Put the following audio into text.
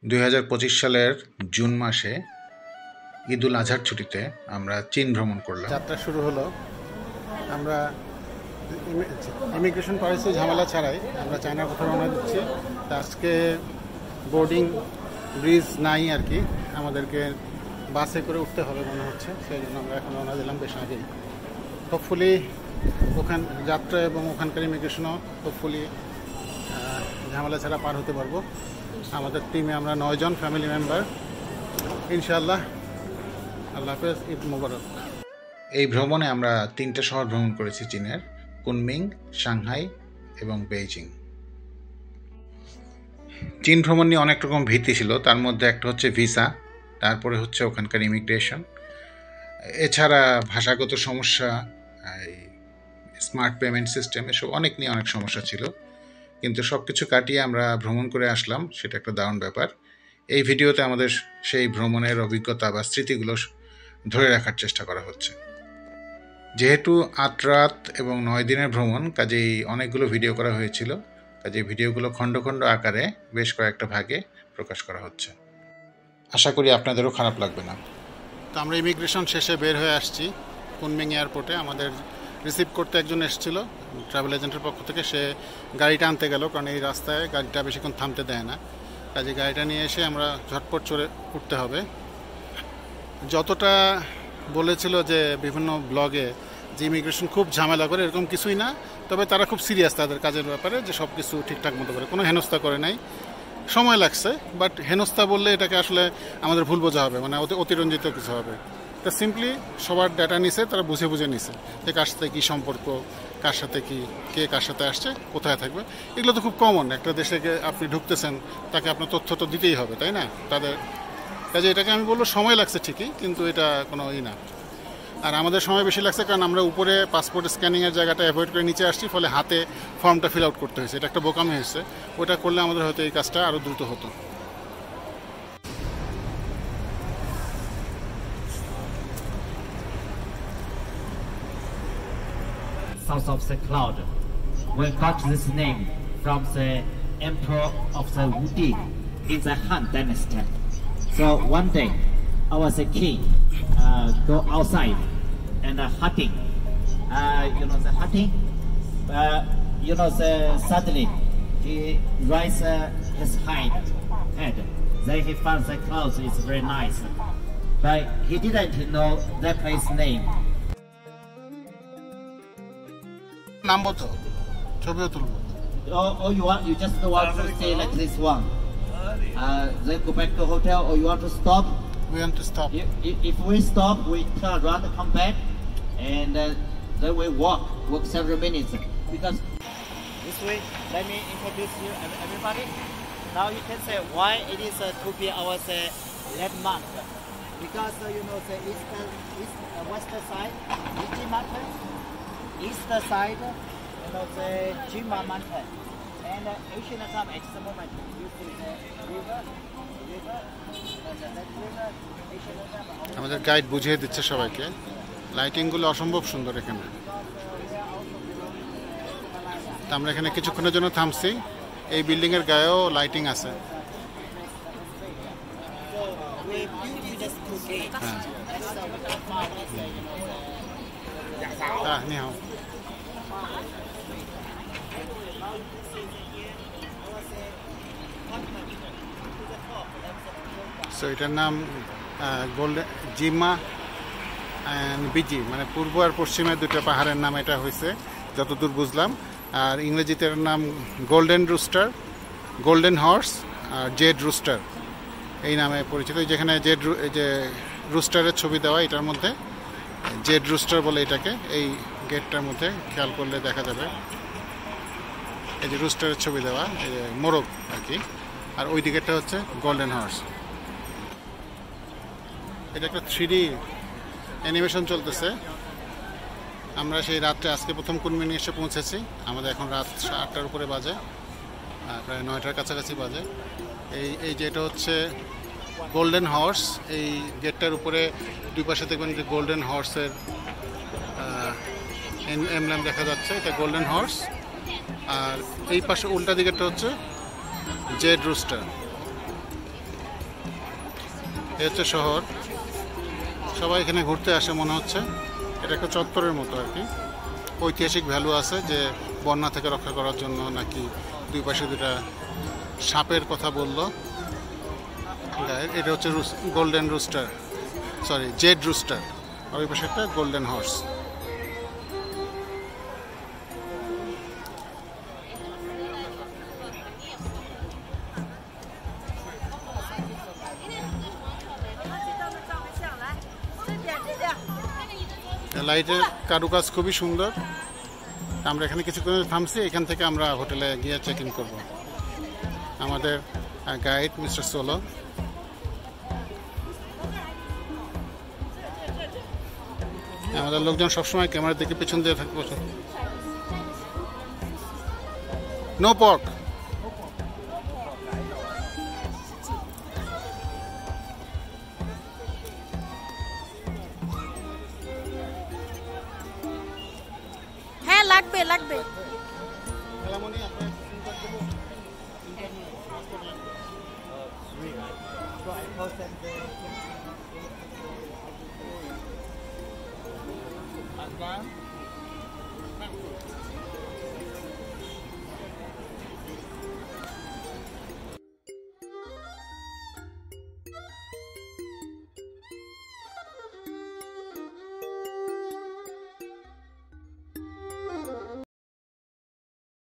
2025 সালের জুন মাসে ঈদুল আজহার ছুটিতে আমরা চীন ভ্রমণ করলাম। যাত্রা শুরু হলো। আমরা ইমিগ্রেশন পলিসি ঝামেলা ছাড়াই আমরা চায়নার কথা রওনা দিচ্ছি। আজকে বোর্ডিং ব্রিজ নাই আর কি, আমাদেরকে বাসে করে উঠতে হবে মনে হচ্ছে, সেই জন্য আমরা এখন রওনা দিলাম বেশ আগেই। হোপফুলি ওখান যাত্রা এবং ওখানকার ইমিগ্রেশনও হোপফুলি ঝামেলা ছাড়া পার হতে পারবো। আমাদের টিমে আমরা 9 জন ফ্যামিলি মেম্বার, ইনশাআল্লাহ। আল্লাহ হাফেজ, ঈদ মোবারক। এই ভ্রমণে আমরা 3টে শহর ভ্রমণ করেছি চীনের: কুনমিং, সাংহাই এবং বেইজিং। চীন ভ্রমণ নিয়ে অনেক রকম ভীতি ছিল, তার মধ্যে একটা হচ্ছে ভিসা, তারপরে হচ্ছে ওখানকার ইমিগ্রেশন, এছাড়া ভাষাগত সমস্যা, স্মার্ট পেমেন্ট সিস্টেম, এসব অনেক সমস্যা ছিল। কিন্তু সব কিছু কাটিয়ে আমরা ভ্রমণ করে আসলাম, সেটা একটা দারুণ ব্যাপার। এই ভিডিওতে আমাদের সেই ভ্রমণের অভিজ্ঞতা বা স্মৃতিগুলো ধরে রাখার চেষ্টা করা হচ্ছে। যেহেতু 8 রাত এবং 9 দিনের ভ্রমণ, কাজেই অনেকগুলো ভিডিও করা হয়েছিল, কাজেই ভিডিওগুলো খণ্ড খণ্ড আকারে বেশ কয়েকটা ভাগে প্রকাশ করা হচ্ছে। আশা করি আপনাদেরও খারাপ লাগবে না। তো আমরা ইমিগ্রেশন শেষে বের হয়ে আসছি কুনমিং এয়ারপোর্টে। আমাদের রিসিভ করতে একজন এসেছিল ট্রাভেল এজেন্টের পক্ষ থেকে, সে গাড়িটা আনতে গেল, কারণ এই রাস্তায় গাড়িটা বেশিক্ষণ থামতে দেয় না। কাজে গাড়িটা নিয়ে এসে আমরা ঝটপট চড়ে উঠতে হবে। যতটা বলেছিল যে বিভিন্ন ব্লগে যে ইমিগ্রেশন খুব ঝামেলা করে, এরকম কিছুই না। তবে তারা খুব সিরিয়াস তাদের কাজের ব্যাপারে, যে সব কিছু ঠিকঠাক মতো করে, কোনো হেনস্থা করে নাই। সময় লাগছে, বাট হেনস্থা বললে এটাকে আসলে আমাদের ভুল বোঝা হবে, মানে অতিরঞ্জিত কিছু হবে। তা সিম্পলি সবার ডাটা নিছে, তারা বুঝে নিছে যে কার সাথে কী সম্পর্ক, কার সাথে কী, কে কার সাথে আসছে, কোথায় থাকবে। এগুলো তো খুব কমন, একটা দেশে আপনি ঢুকতেছেন, তাকে আপনার তথ্য তো দিতেই হবে, তাই না? তাদের কাজে এটাকে আমি বলবো সময় লাগছে ঠিকই, কিন্তু এটা কোনো না। আর আমাদের সময় বেশি লাগছে কারণ আমরা উপরে পাসপোর্ট স্ক্যানিংয়ের জায়গাটা অ্যাভয়েড করে নিচে আসছি, ফলে হাতে ফর্মটা ফিল আউট করতে হয়েছে। এটা একটা বোকামি হয়েছে, ওটা করলে আমাদের হয়তো এই কাজটা আরও দ্রুত হতো। South of the cloud. We got this name from the emperor of the Wudi in the Han Dynasty. So one day, I was a king, go outside and hunting. The hunting. Suddenly he raised his head. Then he found the clouds is very nice, but he didn't know that place name. নামবো তো, ছবিও তুলবো। You just want to stay like this one. Then go back to hotel, or you want to stop? We want to stop. If we stop, we turn around, come back, and then we walk several minutes. Because this way, let me introduce you everybody. Now you can say why it is to be our landmark. Because the western side, Ichi Mountain, east side, the Jima Mountain, and Asian time at the moment you see the river, আমাদের guide বুঝিয়ে দিচ্ছে সবাইকে। লাইটিংগুলো অসম্ভব সুন্দর এখানে। আমরা এখানে কিছুক্ষণের জন্য থামছি। এই বিল্ডিংয়ের গায়েও লাইটিং আছে। হ্যাঁ, নি হাও। সো এটার নাম গোল্ডেন জিমা অ্যান্ড বিজি, মানে পূর্ব আর পশ্চিমের দুটো পাহাড়ের নাম এটা হয়েছে যতদূর বুঝলাম। আর ইংরেজিতে এর নাম গোল্ডেন রুস্টার, গোল্ডেন হর্স আর জেড রুস্টার এই নামে পরিচিত। যেখানে যে রুস্টারের ছবি দেওয়া, এটার মধ্যে জেড রুস্টার বলে এটাকে। এই গেটটার মধ্যে খেয়াল করলে দেখা যাবে এই যে রুস্টারের ছবি দেওয়া, এই যে মোরগ আর কি। আর ওই দিকেরটা হচ্ছে গোল্ডেন হর্স। এটা একটা 3D অ্যানিমেশন চলতেছে। আমরা সেই রাত্রে আজকে প্রথম কুনমিং এসে পৌঁছেছি। আমাদের এখন রাত 8টার উপরে বাজে, প্রায় 9টার কাছাকাছি বাজে। এই যেটা হচ্ছে গোল্ডেন হর্স, এই গেটটার উপরে দুই পাশে দেখবেন যে গোল্ডেন হর্সের এমব্লেম দেখা যাচ্ছে, এটা গোল্ডেন হর্স। আর এই পাশে উল্টা দিকেরটা হচ্ছে জেড রুস্টার। এই হচ্ছে শহর, সবাই এখানে ঘুরতে আসে মনে হচ্ছে। এটা একটা চত্বরের মতো আর কি। ঐতিহাসিক ভ্যালু আছে যে বন্যা থেকে রক্ষা করার জন্য নাকি দুই পাশে দুটা সাপের কথা বললো। এটা হচ্ছে golden rooster, sorry jade rooster, আর ওই পাশে একটা গোল্ডেন হর্স। লাইটের কারুকাজ খুবই সুন্দর। আমরা এখানে কিছুক্ষণ থামছি, এখান থেকে আমরা হোটেলে গিয়ে চেক ইন করবো। আমাদের গাইড মিস্টার সোলো। আমাদের লোকজন সবসময় ক্যামেরার দিকে পেছন দিয়ে থাকবো। No pork. হ্যাঁ লাগবে লাগবে।